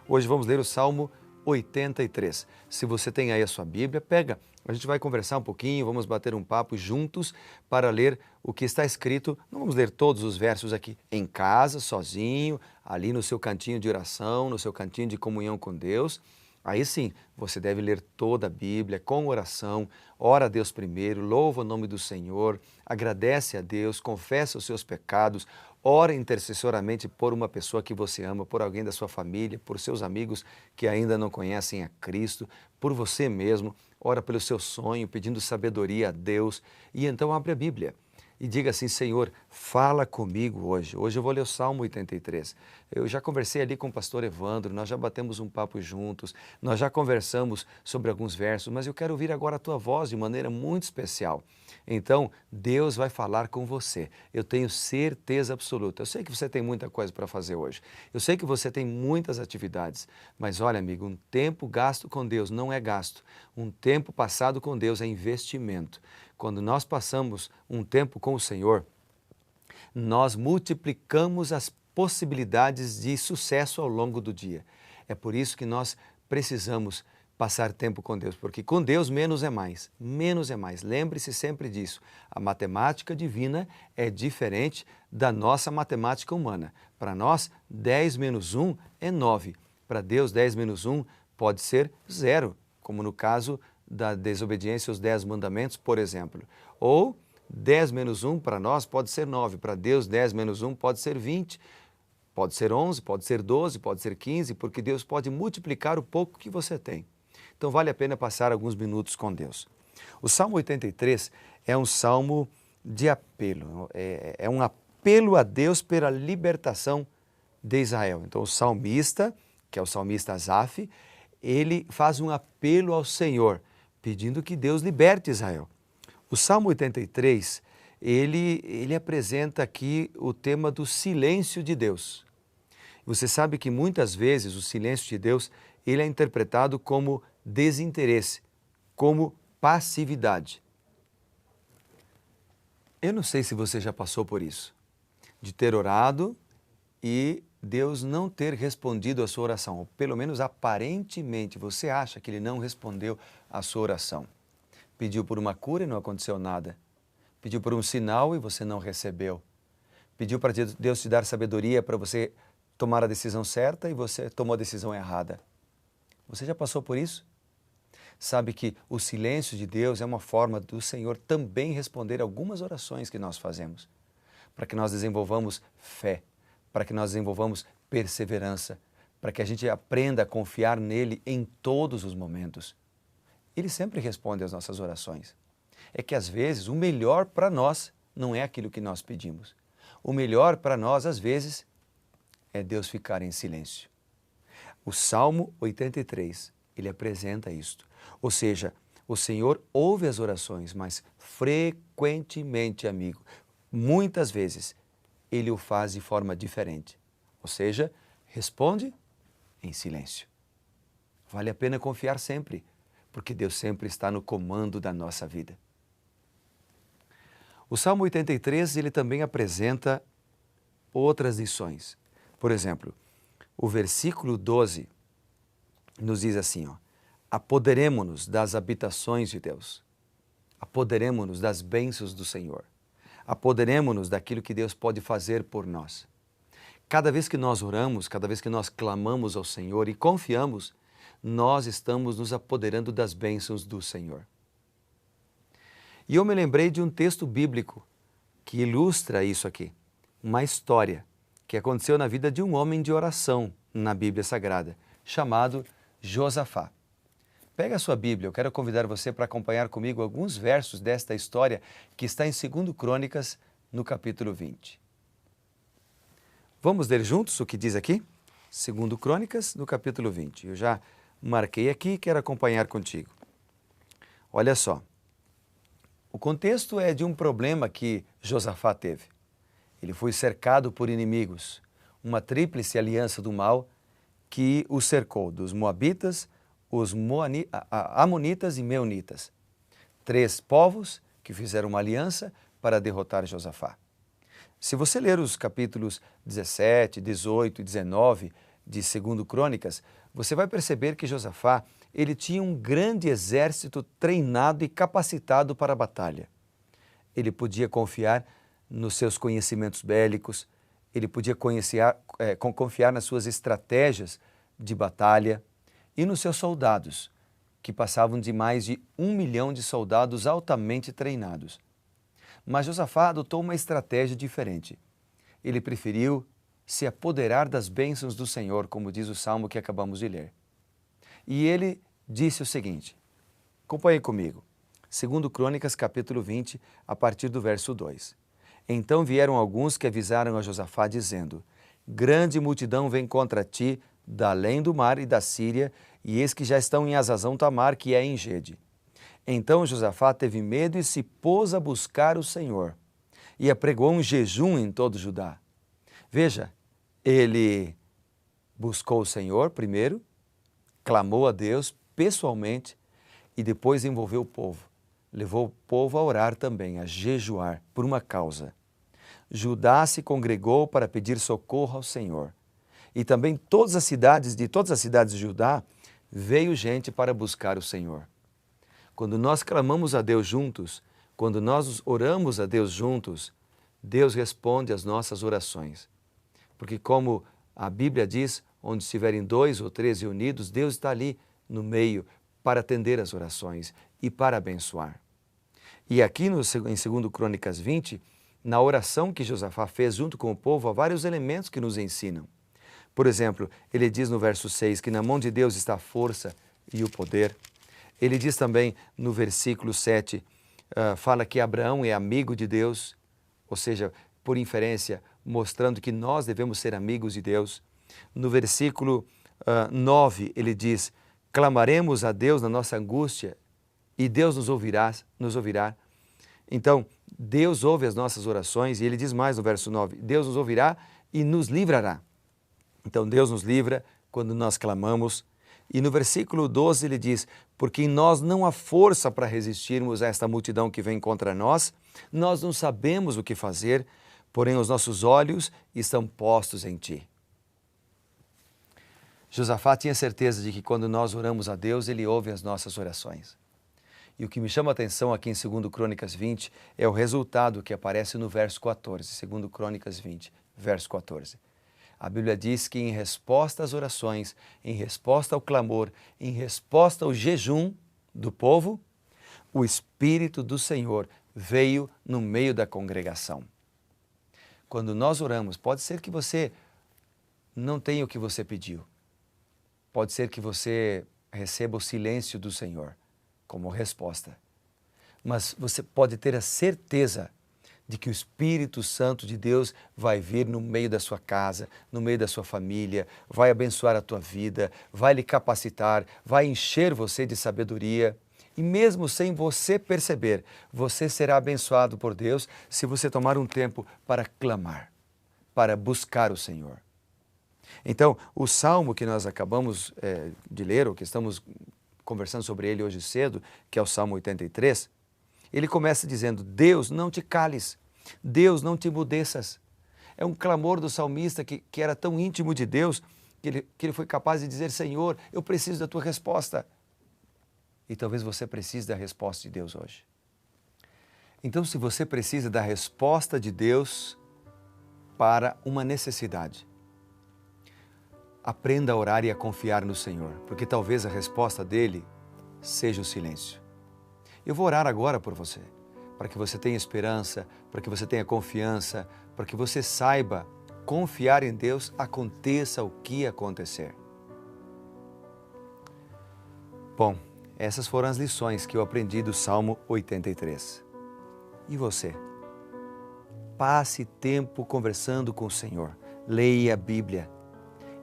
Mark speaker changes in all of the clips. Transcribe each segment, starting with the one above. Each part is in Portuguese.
Speaker 1: Hoje vamos ler o Salmo 83. Se você tem aí a sua Bíblia, pega. A gente vai conversar um pouquinho, vamos bater um papo juntos para ler o que está escrito. Não vamos ler todos os versos aqui em casa, sozinho, ali no seu cantinho de oração, no seu cantinho de comunhão com Deus. Aí sim, você deve ler toda a Bíblia com oração, ora a Deus primeiro, louva o nome do Senhor, agradece a Deus, confessa os seus pecados, ora intercessoramente por uma pessoa que você ama, por alguém da sua família, por seus amigos que ainda não conhecem a Cristo, por você mesmo, ora pelo seu sonho, pedindo sabedoria a Deus e então abre a Bíblia. E diga assim, Senhor, fala comigo hoje. Hoje eu vou ler o Salmo 83. Eu já conversei ali com o pastor Evandro, nós já batemos um papo juntos, nós já conversamos sobre alguns versos, mas eu quero ouvir agora a tua voz de maneira muito especial. Então, Deus vai falar com você. Eu tenho certeza absoluta. Eu sei que você tem muita coisa para fazer hoje. Eu sei que você tem muitas atividades. Mas olha, amigo, um tempo gasto com Deus não é gasto. Um tempo passado com Deus é investimento. Quando nós passamos um tempo com o Senhor, nós multiplicamos as possibilidades de sucesso ao longo do dia. É por isso que nós precisamos passar tempo com Deus, porque com Deus menos é mais, menos é mais. Lembre-se sempre disso. A matemática divina é diferente da nossa matemática humana. Para nós, 10 menos 1 é 9. Para Deus, 10 menos 1 pode ser 0, como no caso da desobediência aos 10 mandamentos, por exemplo. Ou 10 menos 1 para nós pode ser 9, para Deus 10 menos 1 pode ser 20, pode ser 11, pode ser 12, pode ser 15, porque Deus pode multiplicar o pouco que você tem. Então vale a pena passar alguns minutos com Deus. O Salmo 83 é um salmo de apelo, é um apelo a Deus pela libertação de Israel. Então o salmista, que é o salmista Asaf, ele faz um apelo ao Senhor, pedindo que Deus liberte Israel. O Salmo 83, ele apresenta aqui o tema do silêncio de Deus. Você sabe que muitas vezes o silêncio de Deus, ele é interpretado como desinteresse, como passividade. Eu não sei se você já passou por isso, de ter orado e Deus não ter respondido a sua oração, ou pelo menos aparentemente você acha que Ele não respondeu a sua oração. Pediu por uma cura e não aconteceu nada. Pediu por um sinal e você não recebeu. Pediu para Deus te dar sabedoria para você tomar a decisão certa e você tomou a decisão errada. Você já passou por isso? Sabe que o silêncio de Deus é uma forma do Senhor também responder algumas orações que nós fazemos, para que nós desenvolvamos fé, para que nós desenvolvamos perseverança, para que a gente aprenda a confiar nele em todos os momentos. Ele sempre responde às nossas orações. É que às vezes o melhor para nós não é aquilo que nós pedimos. O melhor para nós, às vezes, é Deus ficar em silêncio. O Salmo 83, ele apresenta isto. Ou seja, o Senhor ouve as orações, mas frequentemente, amigo, muitas vezes, Ele o faz de forma diferente. Ou seja, responde em silêncio. Vale a pena confiar sempre, porque Deus sempre está no comando da nossa vida. O Salmo 83, ele também apresenta outras lições. Por exemplo, o versículo 12 nos diz assim, apoderemo-nos das habitações de Deus, apoderemo-nos das bênçãos do Senhor, apoderemo-nos daquilo que Deus pode fazer por nós. Cada vez que nós oramos, cada vez que nós clamamos ao Senhor e confiamos, nós estamos nos apoderando das bênçãos do Senhor. E eu me lembrei de um texto bíblico que ilustra isso aqui, uma história que aconteceu na vida de um homem de oração na Bíblia Sagrada, chamado Josafá. Pega a sua Bíblia, eu quero convidar você para acompanhar comigo alguns versos desta história que está em 2 Crônicas, no capítulo 20. Vamos ler juntos o que diz aqui? 2 Crônicas, no capítulo 20. Eu já marquei aqui e quero acompanhar contigo. Olha só, o contexto é de um problema que Josafá teve. Ele foi cercado por inimigos, uma tríplice aliança do mal que o cercou, dos Moabitas, os Amonitas e Meunitas. 3 povos que fizeram uma aliança para derrotar Josafá. Se você ler os capítulos 17, 18 e 19, de 2 Crônicas, você vai perceber que Josafá, ele tinha um grande exército treinado e capacitado para a batalha. Ele podia confiar nos seus conhecimentos bélicos, ele podia confiar nas suas estratégias de batalha e nos seus soldados, que passavam de mais de 1 milhão de soldados altamente treinados. Mas Josafá adotou uma estratégia diferente. Ele preferiu se apoderar das bênçãos do Senhor, como diz o salmo que acabamos de ler. E ele disse o seguinte, acompanhe comigo, 2 Crônicas capítulo 20, a partir do verso 2. Então vieram alguns que avisaram a Josafá, dizendo, grande multidão vem contra ti, da além do mar e da Síria, e eis que já estão em Azazão Tamar, que é em Gede. Então Josafá teve medo e se pôs a buscar o Senhor, e apregou um jejum em todo Judá. Veja, ele buscou o Senhor primeiro, clamou a Deus pessoalmente e depois envolveu o povo. Levou o povo a orar também, a jejuar por uma causa. Judá se congregou para pedir socorro ao Senhor. E também de todas as cidades de Judá veio gente para buscar o Senhor. Quando nós clamamos a Deus juntos, quando nós oramos a Deus juntos, Deus responde às nossas orações. Porque como a Bíblia diz, onde estiverem 2 ou 3 reunidos, Deus está ali no meio para atender as orações e para abençoar. E aqui em 2 Crônicas 20, na oração que Josafá fez junto com o povo, há vários elementos que nos ensinam. Por exemplo, ele diz no verso 6 que na mão de Deus está a força e o poder. Ele diz também no versículo 7, fala que Abraão é amigo de Deus, ou seja, por inferência, mostrando que nós devemos ser amigos de Deus. No versículo 9, ele diz, clamaremos a Deus na nossa angústia e Deus nos ouvirá. Então, Deus ouve as nossas orações e ele diz mais no verso 9, Deus nos ouvirá e nos livrará. Então, Deus nos livra quando nós clamamos. E no versículo 12 ele diz, porque em nós não há força para resistirmos a esta multidão que vem contra nós, nós não sabemos o que fazer, porém os nossos olhos estão postos em ti. Josafá tinha certeza de que quando nós oramos a Deus, ele ouve as nossas orações. E o que me chama a atenção aqui em 2 Crônicas 20 é o resultado que aparece no verso 14, 2 Crônicas 20, verso 14. A Bíblia diz que em resposta às orações, em resposta ao clamor, em resposta ao jejum do povo, o Espírito do Senhor veio no meio da congregação. Quando nós oramos, pode ser que você não tenha o que você pediu. Pode ser que você receba o silêncio do Senhor como resposta. Mas você pode ter a certeza de que o Espírito Santo de Deus vai vir no meio da sua casa, no meio da sua família, vai abençoar a tua vida, vai lhe capacitar, vai encher você de sabedoria. E mesmo sem você perceber, você será abençoado por Deus se você tomar um tempo para clamar, para buscar o Senhor. Então, o salmo que nós acabamos de ler, ou que estamos conversando sobre ele hoje cedo, que é o Salmo 83, ele começa dizendo, Deus, não te cales, Deus, não te emudeças. É um clamor do salmista que era tão íntimo de Deus, que ele foi capaz de dizer, Senhor, eu preciso da tua resposta. E talvez você precise da resposta de Deus hoje. Então, se você precisa da resposta de Deus para uma necessidade, aprenda a orar e a confiar no Senhor, porque talvez a resposta dele seja o silêncio. Eu vou orar agora por você, para que você tenha esperança, para que você tenha confiança, para que você saiba confiar em Deus, aconteça o que acontecer. Bom, essas foram as lições que eu aprendi do Salmo 83. E você? Passe tempo conversando com o Senhor, leia a Bíblia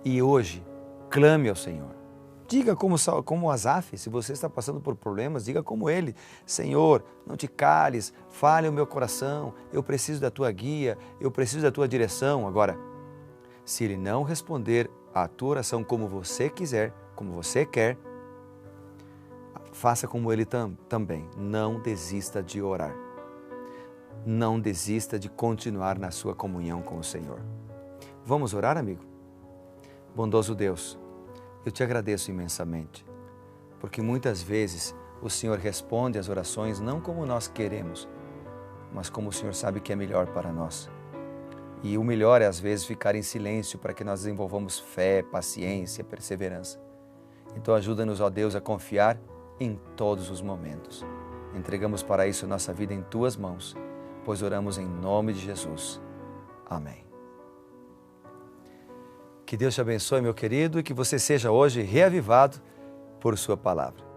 Speaker 1: e hoje clame ao Senhor. Diga como Asaf, se você está passando por problemas, diga como ele, Senhor, não te cales, fale o meu coração, eu preciso da tua guia, eu preciso da tua direção. Agora, se ele não responder à tua oração como você quiser, como você quer, faça como ele também, não desista de orar. Não desista de continuar na sua comunhão com o Senhor. Vamos orar, amigo? Bondoso Deus, eu te agradeço imensamente, porque muitas vezes o Senhor responde às orações não como nós queremos, mas como o Senhor sabe que é melhor para nós. E o melhor é às vezes ficar em silêncio para que nós desenvolvamos fé, paciência, perseverança. Então ajuda-nos, ó Deus, a confiar em todos os momentos. Entregamos para isso nossa vida em Tuas mãos, pois oramos em nome de Jesus. Amém. Que Deus te abençoe, meu querido, e que você seja hoje reavivado por sua palavra.